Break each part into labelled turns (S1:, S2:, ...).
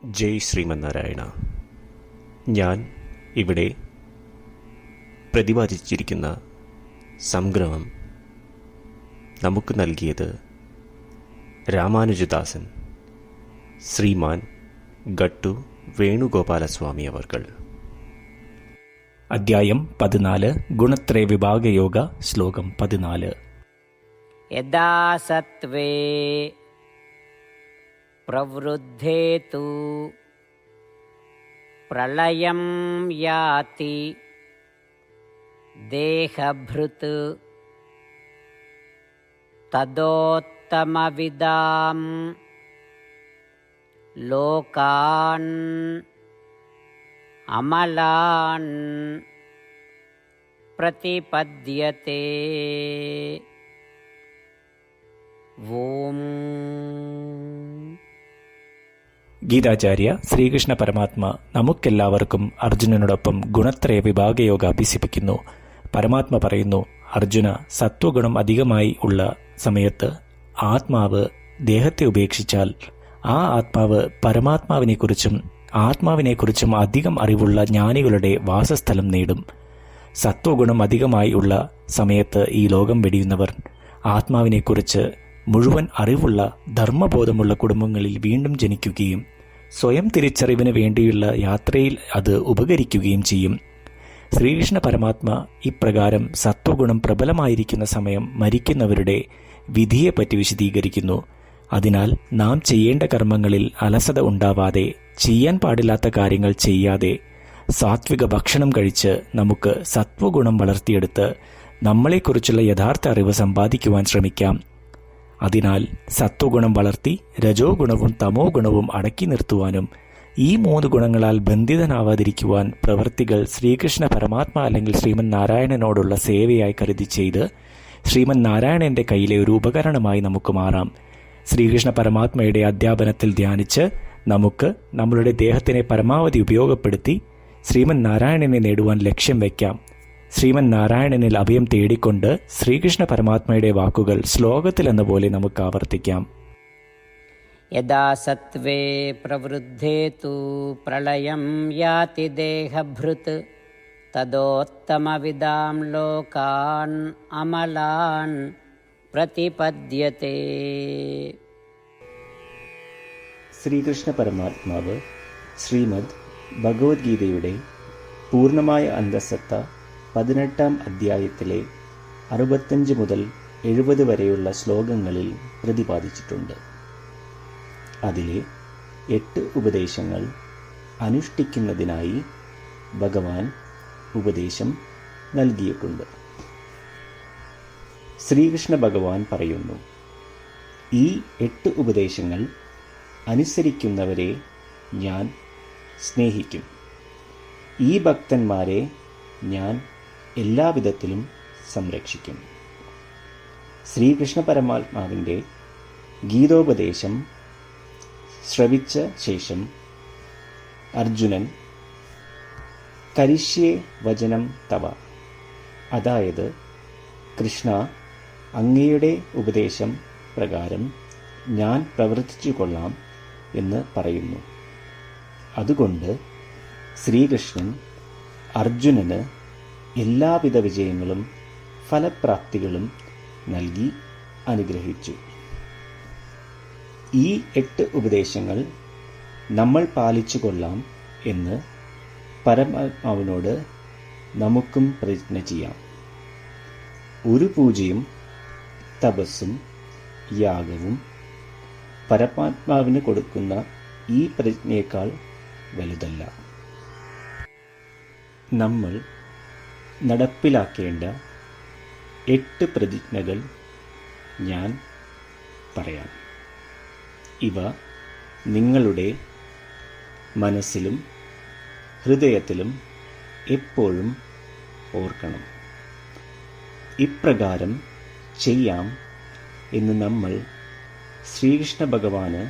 S1: ജയ് ശ്രീമന്നാരായണ. ഞാൻ ഇവിടെ പ്രതിപാദിച്ചിരിക്കുന്ന സംഗ്രഹം നമുക്ക് നൽകിയത് രാമാനുജദാസൻ ശ്രീമാൻ ഗട്ടു വേണുഗോപാലസ്വാമി അവർകൾ.
S2: അധ്യായം 14 ഗുണത്രയ വിഭാഗയോഗ ശ്ലോകം 14.
S3: യഥാ സത്വേ പ്രവൃദ്ധേ തു പ്രളയം യാതി ദേഹഭൃത് തദോത്തമവിദാം ലോകാൻ അമലാൻ പ്രതിപദ്യത്തെ. ഓം.
S2: ഗീതാചാര്യ ശ്രീകൃഷ്ണ പരമാത്മ നമുക്കെല്ലാവർക്കും അർജുനനോടൊപ്പം ഗുണത്രയ വിഭാഗയോഗ അഭ്യസിപ്പിക്കുന്നു. പരമാത്മ പറയുന്നു, അർജുന, സത്വഗുണം അധികമായി ഉള്ള സമയത്ത് ആത്മാവ് ദേഹത്തെ ഉപേക്ഷിച്ചാൽ ആ ആത്മാവ് പരമാത്മാവിനെക്കുറിച്ചും ആത്മാവിനെക്കുറിച്ചും അധികം അറിവുള്ള ജ്ഞാനികളുടെ വാസസ്ഥലം നേടും. സത്വഗുണം അധികമായി ഉള്ള സമയത്ത് ഈ ലോകം വെടിയുന്നവർ ആത്മാവിനെക്കുറിച്ച് മുഴുവൻ അറിവുള്ള ധർമ്മബോധമുള്ള കുടുംബങ്ങളിൽ വീണ്ടും ജനിക്കുകയും സ്വയം തിരിച്ചറിവിന് വേണ്ടിയുള്ള യാത്രയിൽ അത് ഉപകരിക്കുകയും ചെയ്യും. ശ്രീകൃഷ്ണ പരമാത്മ ഇപ്രകാരം സത്വഗുണം പ്രബലമായിരിക്കുന്ന സമയം മരിക്കുന്നവരുടെ വിധിയെപ്പറ്റി വിശദീകരിക്കുന്നു. അതിനാൽ നാം ചെയ്യേണ്ട കർമ്മങ്ങളിൽ അലസത ഉണ്ടാവാതെ, ചെയ്യാൻ പാടില്ലാത്ത കാര്യങ്ങൾ ചെയ്യാതെ, സാത്വിക ഭക്ഷണം കഴിച്ച് നമുക്ക് സത്വഗുണം വളർത്തിയെടുത്ത് നമ്മളെക്കുറിച്ചുള്ള യഥാർത്ഥ അറിവ് സമ്പാദിക്കുവാൻ ശ്രമിക്കാം. അതിനാൽ സത്വഗുണം വളർത്തി രജോ ഗുണവും തമോ ഗുണവും അടക്കി നിർത്തുവാനും ഈ 3 ഗുണങ്ങളാൽ ബന്ധിതനാവാതിരിക്കുവാൻ പ്രവൃത്തികൾ ശ്രീകൃഷ്ണ പരമാത്മ അല്ലെങ്കിൽ ശ്രീമൻ നാരായണനോടുള്ള സേവയായി കരുതി ചെയ്ത് ശ്രീമൻ നാരായണന്റെ കയ്യിലെ ഒരു ഉപകരണമായി നമുക്ക് മാറാം. ശ്രീകൃഷ്ണ പരമാത്മയുടെ അധ്യാപനത്തിൽ ധ്യാനിച്ച് നമുക്ക് നമ്മളുടെ ദേഹത്തിനെ പരമാവധി ഉപയോഗപ്പെടുത്തി ശ്രീമൻ നാരായണനെ നേടുവാൻ ലക്ഷ്യം വയ്ക്കാം. ശ്രീമൻ നാരായണനിൽ അഭയം തേടിക്കൊണ്ട് ശ്രീകൃഷ്ണ പരമാത്മയുടെ വാക്കുകൾ ശ്ലോകത്തിലെന്ന പോലെ നമുക്ക് ആവർത്തിക്കാം.
S3: യഥാ സത്വേ പ്രവൃദ്ധേ തു പ്രളയം യാതി ദേഹഭൃത് തദോത്തമവിദാം ലോകാൻ അമലാൻ പ്രതിപദ്യത്തെ.
S2: ശ്രീകൃഷ്ണ പരമാത്മാവ് ശ്രീമദ് ഭഗവത്ഗീതയുടെ പൂർണ്ണമായ അന്തസത്ത 18-ാം അധ്യായത്തിലെ 65 മുതൽ 70 വരെയുള്ള ശ്ലോകങ്ങളിൽ പ്രതിപാദിച്ചിട്ടുണ്ട്. അതിലെ 8 ഉപദേശങ്ങൾ അനുഷ്ഠിക്കുന്നതിനായി ഭഗവാൻ ഉപദേശം നൽകിയിട്ടുണ്ട്. ശ്രീകൃഷ്ണ ഭഗവാൻ പറയുന്നു, ഈ 8 ഉപദേശങ്ങൾ അനുസരിക്കുന്നവരെ ഞാൻ സ്നേഹിക്കും. ഈ ഭക്തന്മാരെ ഞാൻ എല്ലാവിധത്തിലും സംരക്ഷിക്കും. ശ്രീകൃഷ്ണ പരമാത്മാവിൻ്റെ ഗീതോപദേശം ശ്രവിച്ച ശേഷം അർജുനൻ കരിഷ്യേ വചനം തവ, അതായത് കൃഷ്ണ, അങ്ങയുടെ ഉപദേശം പ്രകാരം ഞാൻ പ്രവർത്തിച്ചു കൊള്ളാം എന്ന് പറയുന്നു. അതുകൊണ്ട് ശ്രീകൃഷ്ണൻ അർജുനന് എല്ലാവിധ വിജയങ്ങളും ഫലപ്രാപ്തികളും നൽകി അനുഗ്രഹിച്ചു. ഈ 8 ഉപദേശങ്ങൾ നമ്മൾ പാലിച്ചു കൊള്ളാം എന്ന് പരമാത്മാവിനോട് നമുക്കും പ്രതിജ്ഞ ചെയ്യാം. ഒരു പൂജയും തപസ്സും യാഗവും പരമാത്മാവിന് കൊടുക്കുന്ന ഈ പ്രതിജ്ഞയേക്കാൾ വലുതല്ല. നമ്മൾ നടപ്പിലാക്കേണ്ട 8 പ്രതിജ്ഞകൾ ഞാൻ പറയാം. ഇവ നിങ്ങളുടെ മനസ്സിലും ഹൃദയത്തിലും എപ്പോഴും ഓർക്കണം. ഇപ്രകാരം ചെയ്യാം എന്ന് നമ്മൾ ശ്രീകൃഷ്ണ ഭഗവാന്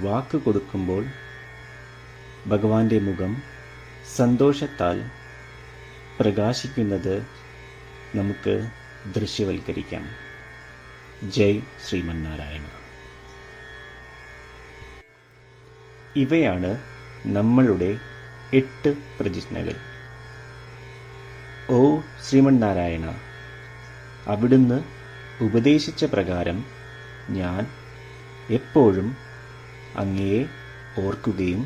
S2: വാക്ക് കൊടുക്കുമ്പോൾ ഭഗവാന്റെ മുഖം സന്തോഷത്താൽ പ്രകാശിക്കുന്നത് നമുക്ക് ദൃശ്യവൽക്കരിക്കാം. ജയ് ശ്രീമന്നാരായണ.
S1: ഇവയാണ് നമ്മളുടെ 8 പ്രതിജ്ഞകൾ. ഓ ശ്രീമന്നാരായണ, അവിടുന്ന് ഉപദേശിച്ച പ്രകാരം ഞാൻ എപ്പോഴും അങ്ങയെ ഓർക്കുകയും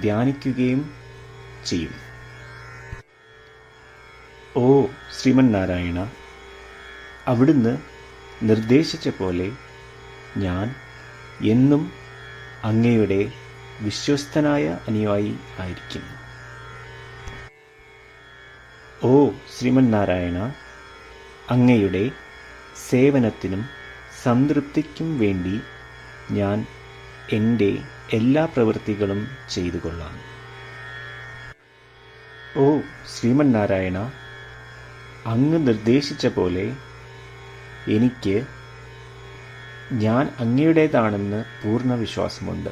S1: ധ്യാനിക്കുകയും ചെയ്യും. ഓ ശ്രീമന്നാരായണ, അവിടുന്ന് നിർദ്ദേശിച്ച പോലെ ഞാൻ എന്നും അങ്ങയുടെ വിശ്വസ്തനായ അനുയായി ആയിരിക്കും. ഓ ശ്രീമന്നാരായണ, അങ്ങയുടെ സേവനത്തിനും സംതൃപ്തിക്കും വേണ്ടി ഞാൻ എൻ്റെ എല്ലാ പ്രവൃത്തികളും ചെയ്തു കൊള്ളാം. ഓ ശ്രീമന്നാരായണ, അങ്ങ് നിർദ്ദേശിച്ച പോലെ എനിക്ക് ഞാൻ അങ്ങയുടേതാണെന്ന് പൂർണ്ണ വിശ്വാസമുണ്ട്.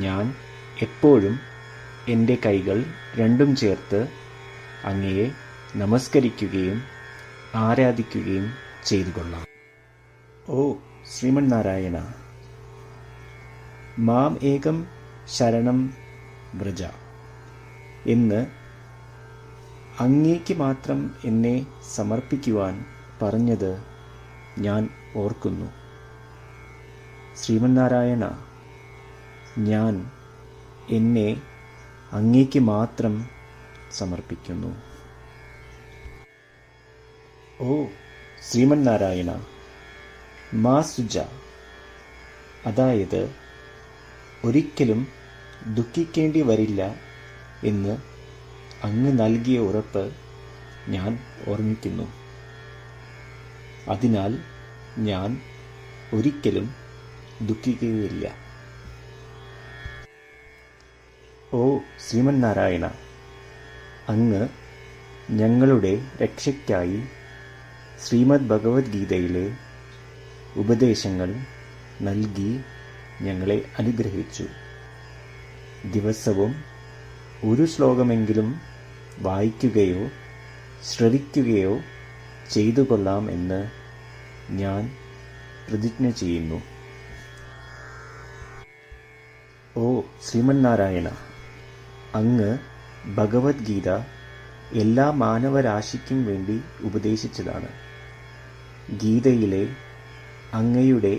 S1: ഞാൻ എപ്പോഴും എൻ്റെ കൈകൾ രണ്ടും ചേർത്ത് അങ്ങയെ നമസ്കരിക്കുകയും ആരാധിക്കുകയും ചെയ്തു കൊള്ളാം. ഓ ശ്രീമന്നാരായണ, മാം ഏകം ശരണം വ്രജ എന്ന് അങ്ങേക്ക് മാത്രം എന്നെ സമർപ്പിക്കുവാൻ പറഞ്ഞത് ഞാൻ ഓർക്കുന്നു. ശ്രീമന്നാരായണ, ഞാൻ എന്നെ അങ്ങേക്ക് മാത്രം സമർപ്പിക്കുന്നു. ഓ ശ്രീമന്നാരായണ, മാ സുജ, അതായത് ഒരിക്കലും ദുഃഖിക്കേണ്ടി വരില്ല എന്ന് അങ്ങ് നൽകിയ ഉറപ്പ് ഞാൻ ഓർമ്മിക്കുന്നു. അതിനാൽ ഞാൻ ഒരിക്കലും ദുഃഖിക്കുകയില്ല. ഓ ശ്രീമന്നാരായണ, അങ്ങ് ഞങ്ങളുടെ രക്ഷയ്ക്കായി ശ്രീമദ് ഭഗവത്ഗീതയിലെ ഉപദേശങ്ങൾ നൽകി ഞങ്ങളെ അനുഗ്രഹിച്ചു. ദിവസവും ഒരു ശ്ലോകമെങ്കിലും വായിക്കുകയോ ശ്രവിക്കുകയോ ചെയ്തു കൊള്ളാം എന്ന് ഞാൻ പ്രതിജ്ഞ ചെയ്യുന്നു. ഓ ശ്രീമന്നാരായണ, അങ്ങ് ഭഗവത്ഗീത എല്ലാ മാനവരാശിക്കും വേണ്ടി ഉപദേശിച്ചതാണ്. ഗീതയിലെ അങ്ങയുടെ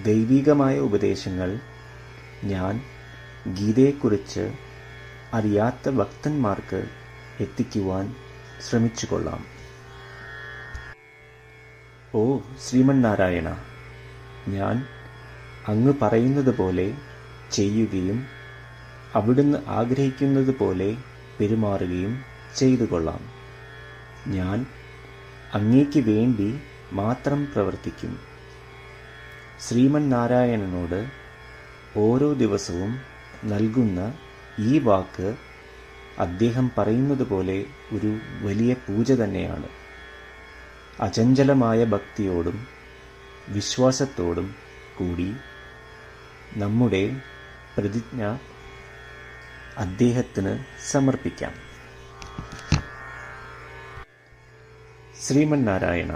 S1: ദൈവികമായ ഉപദേശങ്ങൾ ഞാൻ ഗീതയെക്കുറിച്ച് അറിയാത്ത ഭക്തന്മാർക്ക് എത്തിക്കുവാൻ ശ്രമിച്ചുകൊള്ളാം. ഓ ശ്രീമന്നാരായണ, ഞാൻ അങ്ങ് പറയുന്നത് പോലെ ചെയ്യുകയും അവിടുന്ന് ആഗ്രഹിക്കുന്നത് പോലെ പെരുമാറുകയും ചെയ്തു കൊള്ളാം. ഞാൻ അങ്ങേക്ക് വേണ്ടി മാത്രം പ്രവർത്തിക്കും. ശ്രീമന്നാരായണനോട് ഓരോ ദിവസവും നൽകുന്ന ഈ വാക്ക് അദ്ദേഹം പറയുന്നത് പോലെ ഒരു വലിയ പൂജ തന്നെയാണ്. അചഞ്ചലമായ ഭക്തിയോടും വിശ്വാസത്തോടും കൂടി നമ്മുടെ പ്രതിജ്ഞ അദ്ദേഹത്തിന് സമർപ്പിക്കാം. ശ്രീമന്നാരായണ,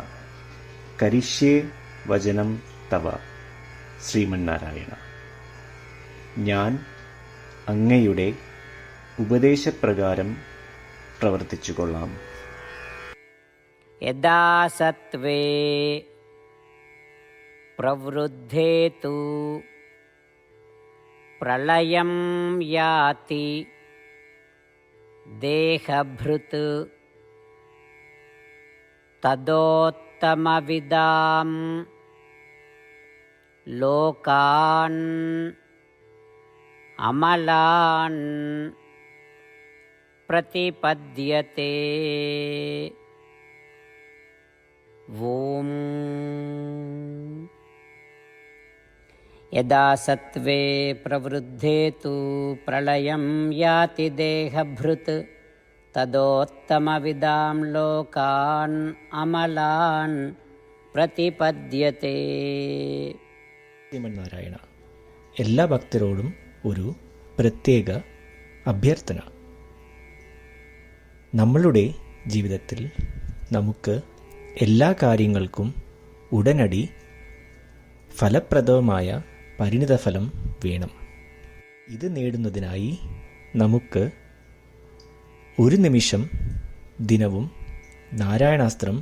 S1: കരിഷ്യേ വചനം തവ. ശ്രീമന്നാരായണ, ഞാൻ അങ്ങയുടെ ഉപദേശപ്രകാരം പ്രവർത്തിച്ചുകൊള്ളാം.
S3: യഥാ സത്വേ പ്രവൃദ്ധേ തു പ്രളയം യാതി ദേഹഭൃത് തദോത്തമവിദാം ലോകാൻ അമലാൻ പ്രതിപദ്യത്തെ. ഓം യഥാ സത്വേ പ്രവൃദ്ധേ തു പ്രളയം യാതി ദേഹഭൃത് തദോത്തമവിദാം ലോകാൻ അമലാൻ പ്രതിപദ്യത്തെ.
S2: ശ്രീമന്നാരായണ, എല്ലാ ഭക്തരോടും ഒരു പ്രത്യേക അഭ്യർത്ഥന. നമ്മളുടെ ജീവിതത്തിൽ നമുക്ക് എല്ലാ കാര്യങ്ങൾക്കും ഉടനടി ഫലപ്രദമായ പരിണിതഫലം വേണം. ഇത് നേടുന്നതിനായി നമുക്ക് ഒരു നിമിഷം ദിനവും നാരായണാസ്ത്രം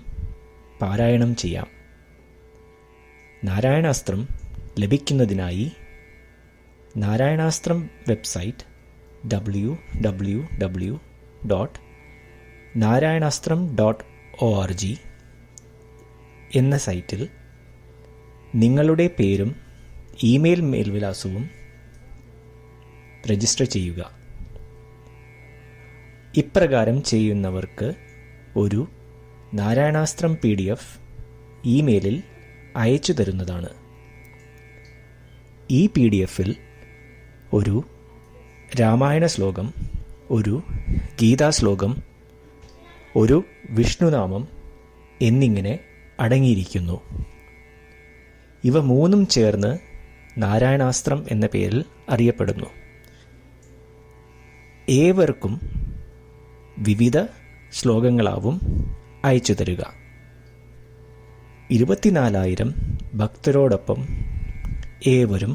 S2: പാരായണം ചെയ്യാം. നാരായണാസ്ത്രം ലഭിക്കുന്നതിനായി നാരായണാസ്ത്രം വെബ്സൈറ്റ് www.narayanaastram.org എന്ന സൈറ്റിൽ നിങ്ങളുടെ പേരും ഇമെയിൽ മേൽവിലാസവും രജിസ്റ്റർ ചെയ്യുക. ഇപ്രകാരം ചെയ്യുന്നവർക്ക് ഒരു നാരായണാസ്ത്രം PDF ഇമെയിലിൽ അയച്ചു തരുന്നതാണ്. ഈ PDF-ൽ ഒരു രാമായണ ശ്ലോകം, ഒരു ഗീതാശ്ലോകം, ഒരു വിഷ്ണുനാമം എന്നിങ്ങനെ അടങ്ങിയിരിക്കുന്നു. ഇവ മൂന്നും ചേർന്ന് നാരായണാസ്ത്രം എന്ന പേരിൽ അറിയപ്പെടുന്നു. ഏവർക്കും വിവിധ ശ്ലോകങ്ങളാവും അയച്ചു തരിക. 24,000 ഭക്തരോടൊപ്പം ഏവരും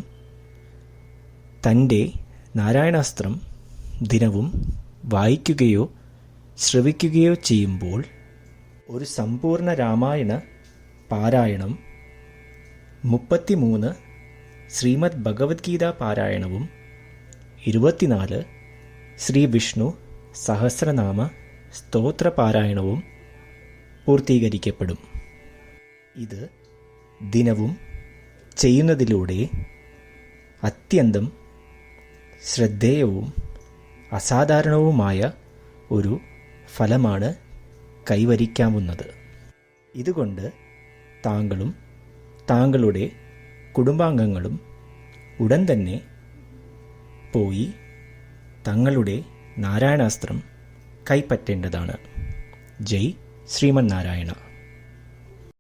S2: തൻ്റെ നാരായണാസ്ത്രം ദിനവും വായിക്കുകയോ ശ്രവിക്കുകയോ ചെയ്യുമ്പോൾ ഒരു സമ്പൂർണ്ണ രാമായണ പാരായണം, 33 ശ്രീമദ് ഭഗവത്ഗീത പാരായണവും 24 ശ്രീ വിഷ്ണു സഹസ്രനാമ സ്തോത്ര പാരായണവും പൂർത്തീകരിക്കപ്പെടും. ഇത് ദിനവും ചെയ്യുന്നതിലൂടെ അത്യന്തം ശ്രദ്ധേയവും അസാധാരണവുമായ ഒരു ഫലമാണ് കൈവരിക്കാവുന്നത്. ഇതുകൊണ്ട് താങ്കളും താങ്കളുടെ കുടുംബാംഗങ്ങളും ഉടൻ തന്നെ പോയി തങ്ങളുടെ നാരായണാസ്ത്രം കൈപ്പറ്റേണ്ടതാണ്. ജയ് ശ്രീമന്നാരായണ.